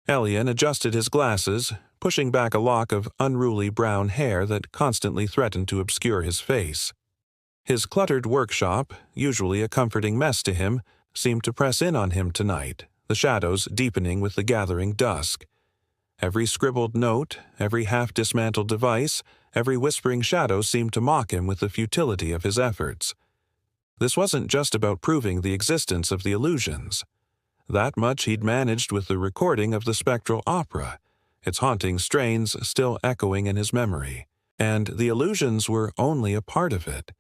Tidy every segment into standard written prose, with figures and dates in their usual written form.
Elian adjusted his glasses, pushing back a lock of unruly brown hair that constantly threatened to obscure his face. His cluttered workshop, usually a comforting mess to him, seemed to press in on him tonight, the shadows deepening with the gathering dusk. Every scribbled note, every half-dismantled device, every whispering shadow seemed to mock him with the futility of his efforts. This wasn't just about proving the existence of the illusions. That much he'd managed with the recording of the spectral opera, its haunting strains still echoing in his memory. And the illusions were only a part of it.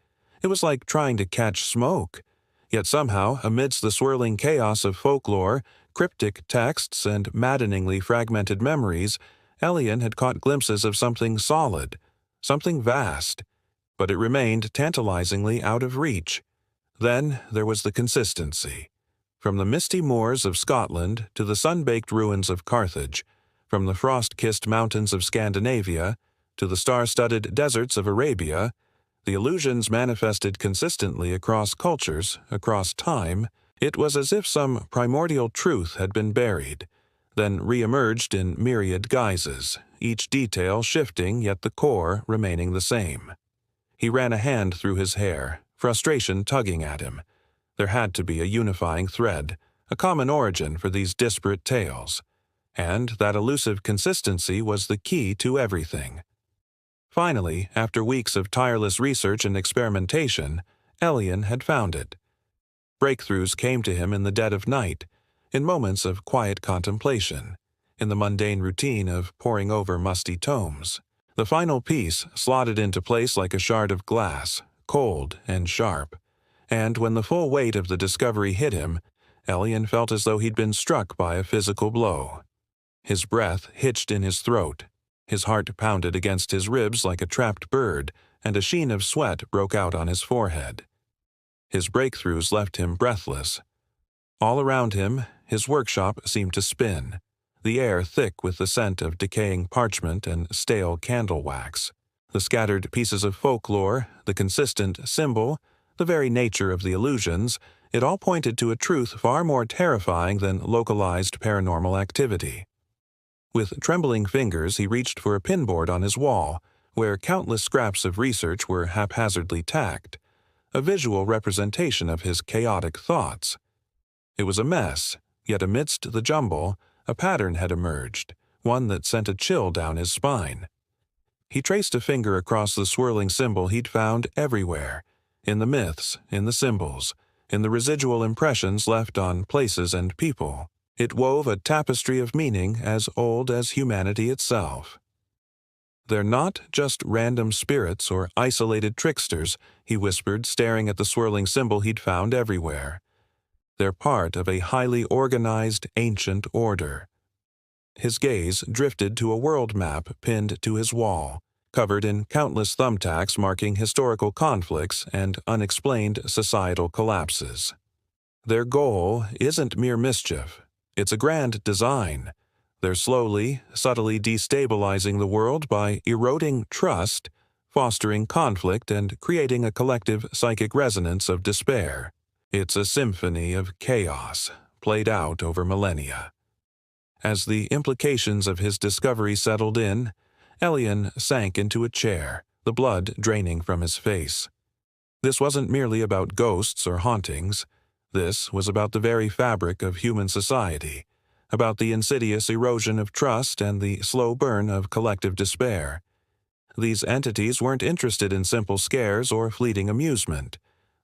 It was like trying to catch smoke. Yet somehow, amidst the swirling chaos of folklore, cryptic texts, and maddeningly fragmented memories, Elian had caught glimpses of something solid, something vast, but it remained tantalizingly out of reach. Then there was the consistency. From the misty moors of Scotland to the sun-baked ruins of Carthage, from the frost-kissed mountains of Scandinavia to the star-studded deserts of Arabia, the illusions manifested consistently across cultures, across time. It was as if some primordial truth had been buried, then re-emerged in myriad guises, each detail shifting yet the core remaining the same. He ran a hand through his hair, frustration tugging at him. There had to be a unifying thread, a common origin for these disparate tales, and that elusive consistency was the key to everything. Finally, after weeks of tireless research and experimentation, Elian had found it. Breakthroughs came to him in the dead of night, in moments of quiet contemplation, in the mundane routine of poring over musty tomes. The final piece slotted into place like a shard of glass, cold and sharp. And when the full weight of the discovery hit him, Elian felt as though he'd been struck by a physical blow. His breath hitched in his throat. His heart pounded against his ribs like a trapped bird, and a sheen of sweat broke out on his forehead. His breakthroughs left him breathless. All around him, his workshop seemed to spin, the air thick with the scent of decaying parchment and stale candle wax. The scattered pieces of folklore, the consistent symbol, the very nature of the illusions, it all pointed to a truth far more terrifying than localized paranormal activity. With trembling fingers, he reached for a pinboard on his wall, where countless scraps of research were haphazardly tacked, a visual representation of his chaotic thoughts. It was a mess, yet amidst the jumble, a pattern had emerged, one that sent a chill down his spine. He traced a finger across the swirling symbol he'd found everywhere, in the myths, in the symbols, in the residual impressions left on places and people. It wove a tapestry of meaning as old as humanity itself. "They're not just random spirits or isolated tricksters," he whispered, staring at the swirling symbol he'd found everywhere. "They're part of a highly organized, ancient order." His gaze drifted to a world map pinned to his wall, covered in countless thumbtacks marking historical conflicts and unexplained societal collapses. Their goal isn't mere mischief. It's a grand design. They're slowly, subtly destabilizing the world by eroding trust, fostering conflict, and creating a collective psychic resonance of despair. It's a symphony of chaos, played out over millennia. As the implications of his discovery settled in, Elian sank into a chair, the blood draining from his face. This wasn't merely about ghosts or hauntings. This was about the very fabric of human society, about the insidious erosion of trust and the slow burn of collective despair. These entities weren't interested in simple scares or fleeting amusement.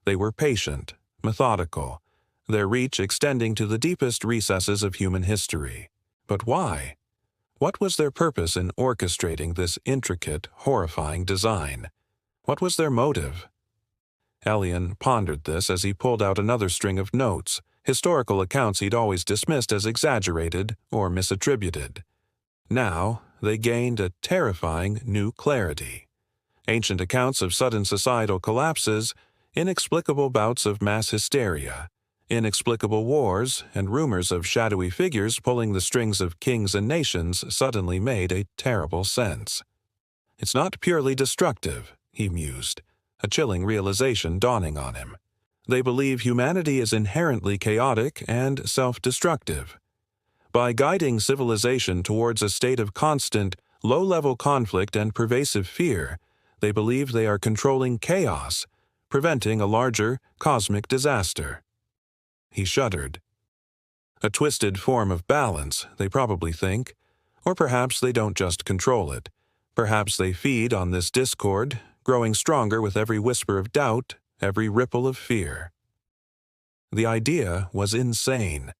They were patient, methodical, their reach extending to the deepest recesses of human history. But why? What was their purpose in orchestrating this intricate, horrifying design? What was their motive? Elian pondered this as he pulled out another string of notes, historical accounts he'd always dismissed as exaggerated or misattributed. Now, they gained a terrifying new clarity. Ancient accounts of sudden societal collapses, inexplicable bouts of mass hysteria, inexplicable wars, and rumors of shadowy figures pulling the strings of kings and nations suddenly made a terrible sense. It's not purely destructive, he mused, a chilling realization dawning on him. They believe humanity is inherently chaotic and self-destructive. By guiding civilization towards a state of constant, low-level conflict and pervasive fear, they believe they are controlling chaos, preventing a larger, cosmic disaster. He shuddered. A twisted form of balance, they probably think. Or perhaps they don't just control it. Perhaps they feed on this discord, growing stronger with every whisper of doubt, every ripple of fear. The idea was insane,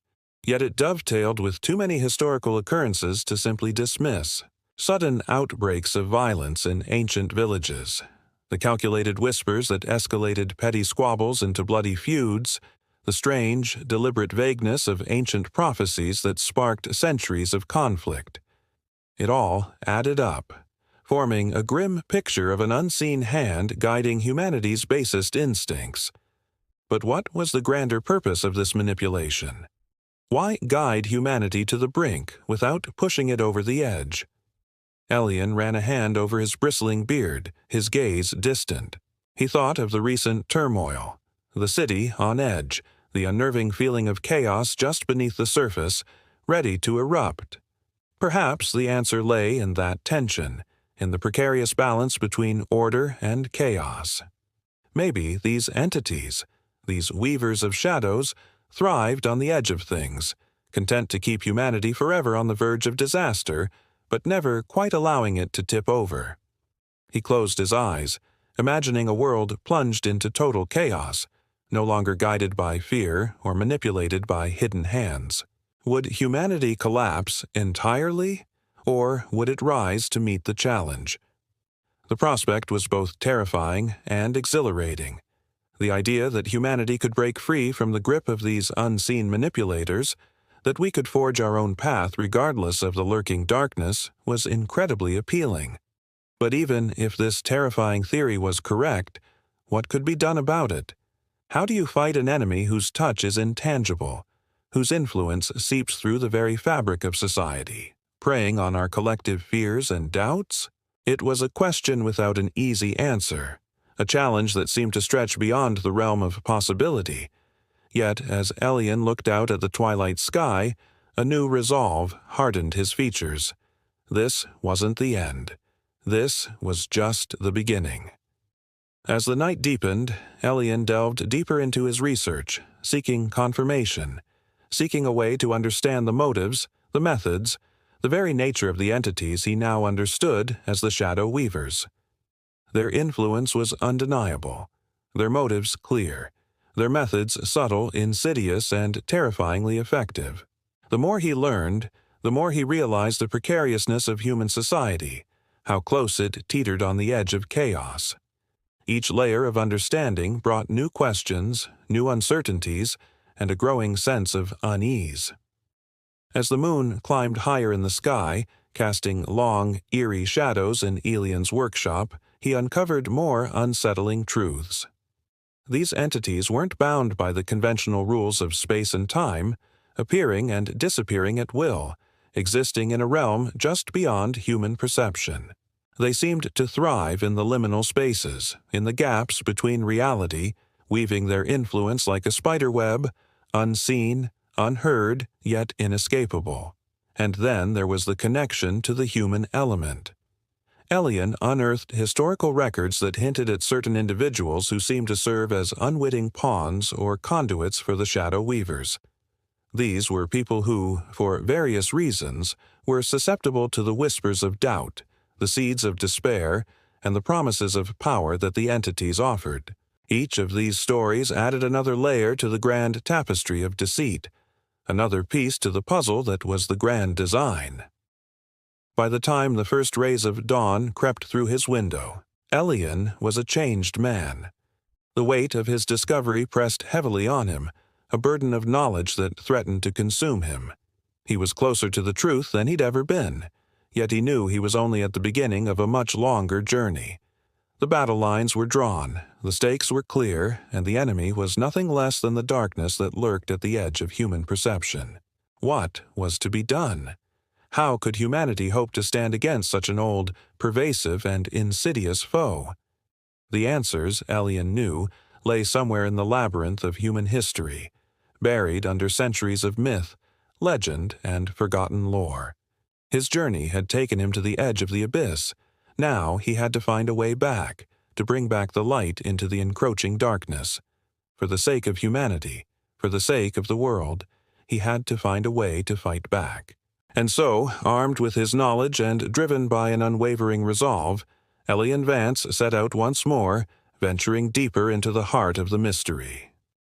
yet it dovetailed with too many historical occurrences to simply dismiss. Sudden outbreaks of violence in ancient villages, the calculated whispers that escalated petty squabbles into bloody feuds, the strange, deliberate vagueness of ancient prophecies that sparked centuries of conflict. It all added up, forming a grim picture of an unseen hand guiding humanity's basest instincts. But what was the grander purpose of this manipulation? Why guide humanity to the brink without pushing it over the edge? Elian ran a hand over his bristling beard, his gaze distant. He thought of the recent turmoil, the city on edge, the unnerving feeling of chaos just beneath the surface, ready to erupt. Perhaps the answer lay in that tension, in the precarious balance between order and chaos. Maybe these entities, these weavers of shadows, thrived on the edge of things, content to keep humanity forever on the verge of disaster, but never quite allowing it to tip over. He closed his eyes, imagining a world plunged into total chaos, no longer guided by fear or manipulated by hidden hands. Would humanity collapse entirely, or would it rise to meet the challenge? The prospect was both terrifying and exhilarating. The idea that humanity could break free from the grip of these unseen manipulators, that we could forge our own path regardless of the lurking darkness, was incredibly appealing. But even if this terrifying theory was correct, what could be done about it? How do you fight an enemy whose touch is intangible, whose influence seeps through the very fabric of society, preying on our collective fears and doubts? It was a question without an easy answer, a challenge that seemed to stretch beyond the realm of possibility. Yet, as Elian looked out at the twilight sky, a new resolve hardened his features. This wasn't the end. This was just the beginning. As the night deepened, Elian delved deeper into his research, seeking confirmation, seeking a way to understand the motives, the methods, the very nature of the entities he now understood as the Shadow Weavers. Their influence was undeniable, their motives clear, their methods subtle, insidious, and terrifyingly effective. The more he learned, the more he realized the precariousness of human society, how close it teetered on the edge of chaos. Each layer of understanding brought new questions, new uncertainties, and a growing sense of unease. As the moon climbed higher in the sky, casting long, eerie shadows in Elian's workshop, he uncovered more unsettling truths. These entities weren't bound by the conventional rules of space and time, appearing and disappearing at will, existing in a realm just beyond human perception. They seemed to thrive in the liminal spaces, in the gaps between reality, weaving their influence like a spiderweb, unseen, unheard, yet inescapable. And then there was the connection to the human element. Elian unearthed historical records that hinted at certain individuals who seemed to serve as unwitting pawns or conduits for the Shadow Weavers. These were people who, for various reasons, were susceptible to the whispers of doubt, the seeds of despair, and the promises of power that the entities offered. Each of these stories added another layer to the grand tapestry of deceit, another piece to the puzzle that was the grand design. By the time the first rays of dawn crept through his window, Elian was a changed man. The weight of his discovery pressed heavily on him, a burden of knowledge that threatened to consume him. He was closer to the truth than he'd ever been, yet he knew he was only at the beginning of a much longer journey. The battle lines were drawn, the stakes were clear, and the enemy was nothing less than the darkness that lurked at the edge of human perception. What was to be done? How could humanity hope to stand against such an old, pervasive, and insidious foe? The answers, Elian knew, lay somewhere in the labyrinth of human history, buried under centuries of myth, legend, and forgotten lore. His journey had taken him to the edge of the abyss. Now he had to find a way back, to bring back the light into the encroaching darkness. For the sake of humanity, for the sake of the world, he had to find a way to fight back. And so, armed with his knowledge and driven by an unwavering resolve, Ellie and Vance set out once more, venturing deeper into the heart of the mystery.